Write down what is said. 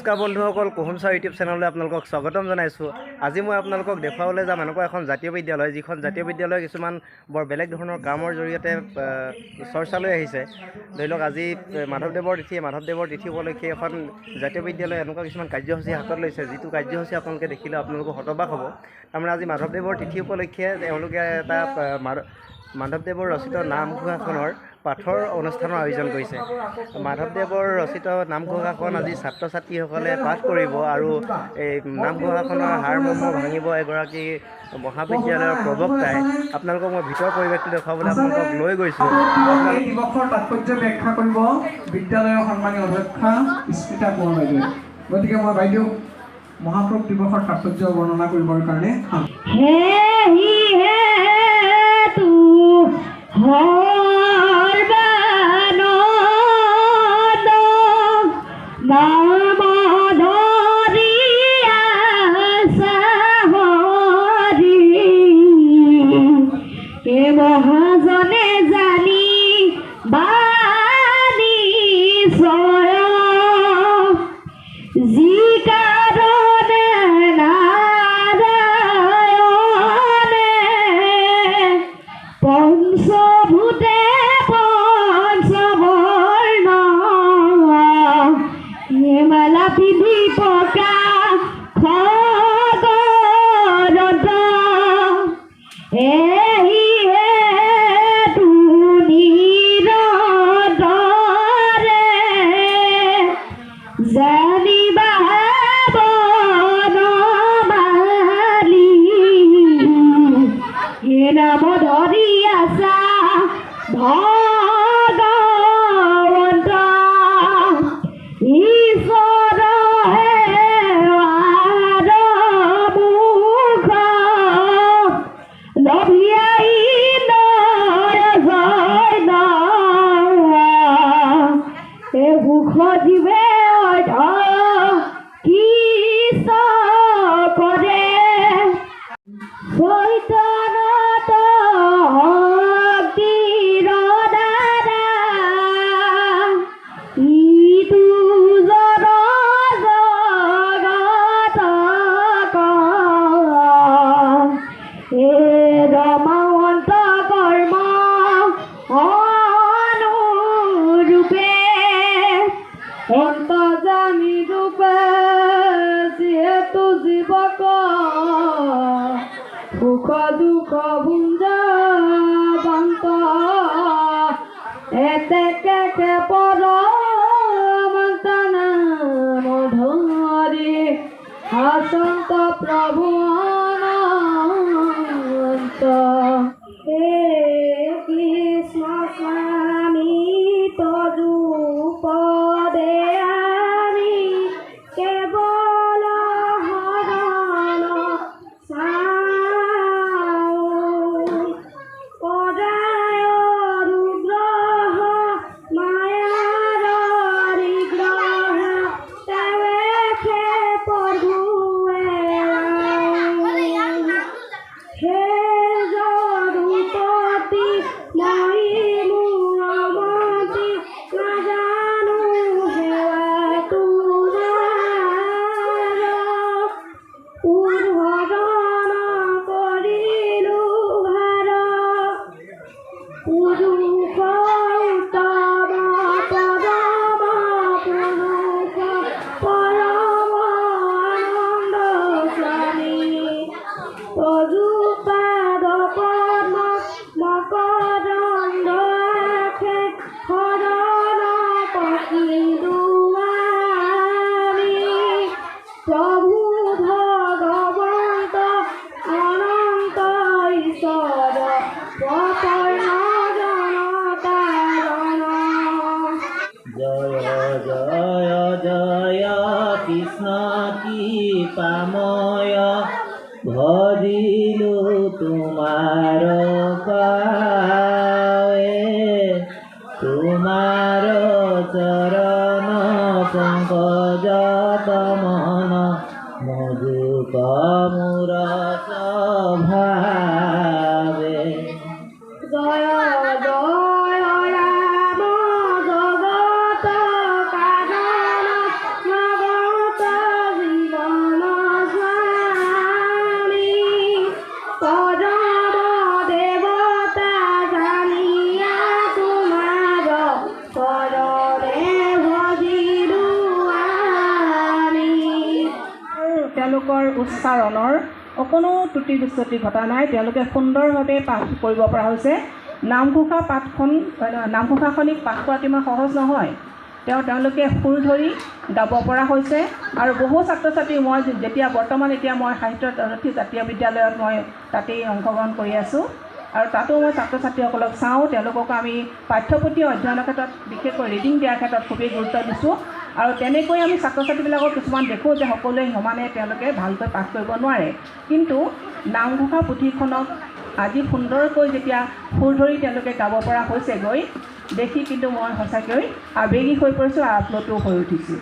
নমস্কাৰ বন্ধুসকল, কুহুম ছাৰ ইউটিউব চেনেললৈ আপোনালোকক স্বাগতম জনাইছোঁ। আজি মই আপোনালোকক দেখুৱাবলৈ যাম এনেকুৱা এখন জাতীয় বিদ্যালয়, যিখন জাতীয় বিদ্যালয় কিছুমান বৰ বেলেগ ধৰণৰ কামৰ জৰিয়তে চৰ্চালৈ আহিছে। ধৰি লওক আজি মাধৱদেৱৰ তিথি উপলক্ষে এখন জাতীয় বিদ্যালয় এনেকুৱা কিছুমান কাৰ্যসূচী হাতত লৈছে, যিটো কাৰ্যসূচী আপোনালোকে দেখিলে আপোনালোকক হতবাক হ'ব। তাৰমানে আজি মাধৱদেৱৰ তিথি উপলক্ষে তেওঁলোকে এটা মাধৱদেৱৰ ৰচিত নামঘোষাখনৰ পাঠৰ অনুষ্ঠানৰ আয়োজন কৰিছে। মাধৱদেৱৰ ৰচিত নামঘোষাখন আজি ছাত্ৰ ছাত্ৰীসকলে পাঠ কৰিব আৰু এই নামঘোষাখনৰ সাৰমৰ্ম ভাঙিব এগৰাকী মহাবিদ্যালয়ৰ প্ৰবক্তাই। আপোনালোকক মই ভিতৰৰ পৰিৱেশটো দেখুৱাবলৈ আপোনালোকক লৈ গৈছোঁ। এই দিৱসৰ তাৎপৰ্য ব্যাখ্যা কৰিব বিদ্যালয়ৰ সন্মানীয় অধ্যক্ষা স্মিতা কোঁৱৰ বাইদেৱে। গতিকে মই বাইদেউ মহাপুৰুষ দিৱসৰ তাৎপৰ্য বৰ্ণনা কৰিবৰ কাৰণে মহাজনে জানি বাণী যি কাৰণে নাৰায়ণে পঞ্চভূতে পঞ্চবৰ্ণ হেমালা পিন্ধি পকা খগৰত জানিবা বনমালী হে নাম ধৰি আছা ভগৱন্ত ঈশ্বৰ সেৱাৰ মুখ নভিয়াই নয় সুখ জীৱে কৰে চৈতনত শক্তিৰ দ্বাৰা ইটো জড় জগতক হে ৰমাৱন্ত কৰ্ম অনুৰূপে অন্তৰ্যামী ৰূপে যিহেতু জীৱক সুখ দুখ ভুঞ্জবন্ত এতেকে পৰমন্ত নাম ধৰি হাসন্ত প্ৰভু অনন্ত হে কৃষ্ণ স্বামী তৰূপ প্রভু ভগবন্ত অনন্ত ঈশ্বর প্রপন্ন জনতারণ জয় জয় জয় কৃষ্ণ কৃপাময় ভজিলো তোমার পায়ে তোমার চরণ পঙ্কজ মন মধুক মূর স্বভাবে জয় জয় রাম জগত কারণ জগত উচ্চাৰণৰ অকণো ত্ৰুটি বিচ্যুতি ঘটা নাই। তেওঁলোকে সুন্দৰভাৱে পাঠ কৰিব পৰা হৈছে। নামঘোষা নামঘোষাখনিক পাঠ কৰাটো ইমান সহজ নহয়। তেওঁলোকে সুৰ ধৰি গাব পৰা হৈছে। আৰু বহু ছাত্ৰ ছাত্ৰী মই যেতিয়া বৰ্তমান এতিয়া মই সাহিত্য জাতীয় বিদ্যালয়ত মই তাতেই অংশগ্ৰহণ কৰি আছোঁ। আৰু তাতো মই ছাত্ৰ ছাত্ৰীসকলক চাওঁ। তেওঁলোকক আমি পাঠ্যপুথি অধ্যয়নৰ ক্ষেত্ৰত বিশেষকৈ ৰিডিং দিয়াৰ ক্ষেত্ৰত খুবেই গুৰুত্ব দিছোঁ। আৰু তেনেকৈ আমি ছাত্ৰ ছাত্ৰীবিলাকক কিছুমান দেখোঁ যে সকলোৱে সমানে তেওঁলোকে ভালকৈ পাঠ কৰিব নোৱাৰে। কিন্তু নামঘোষা পুথিখনক আজি সুন্দৰকৈ যেতিয়া সুৰ ধৰি তেওঁলোকে গাব পৰা হৈছেগৈ দেখি কিন্তু মই সঁচাকৈ আৱেগিক হৈ পৰিছোঁ, আপ্লুত হৈ উঠিছোঁ।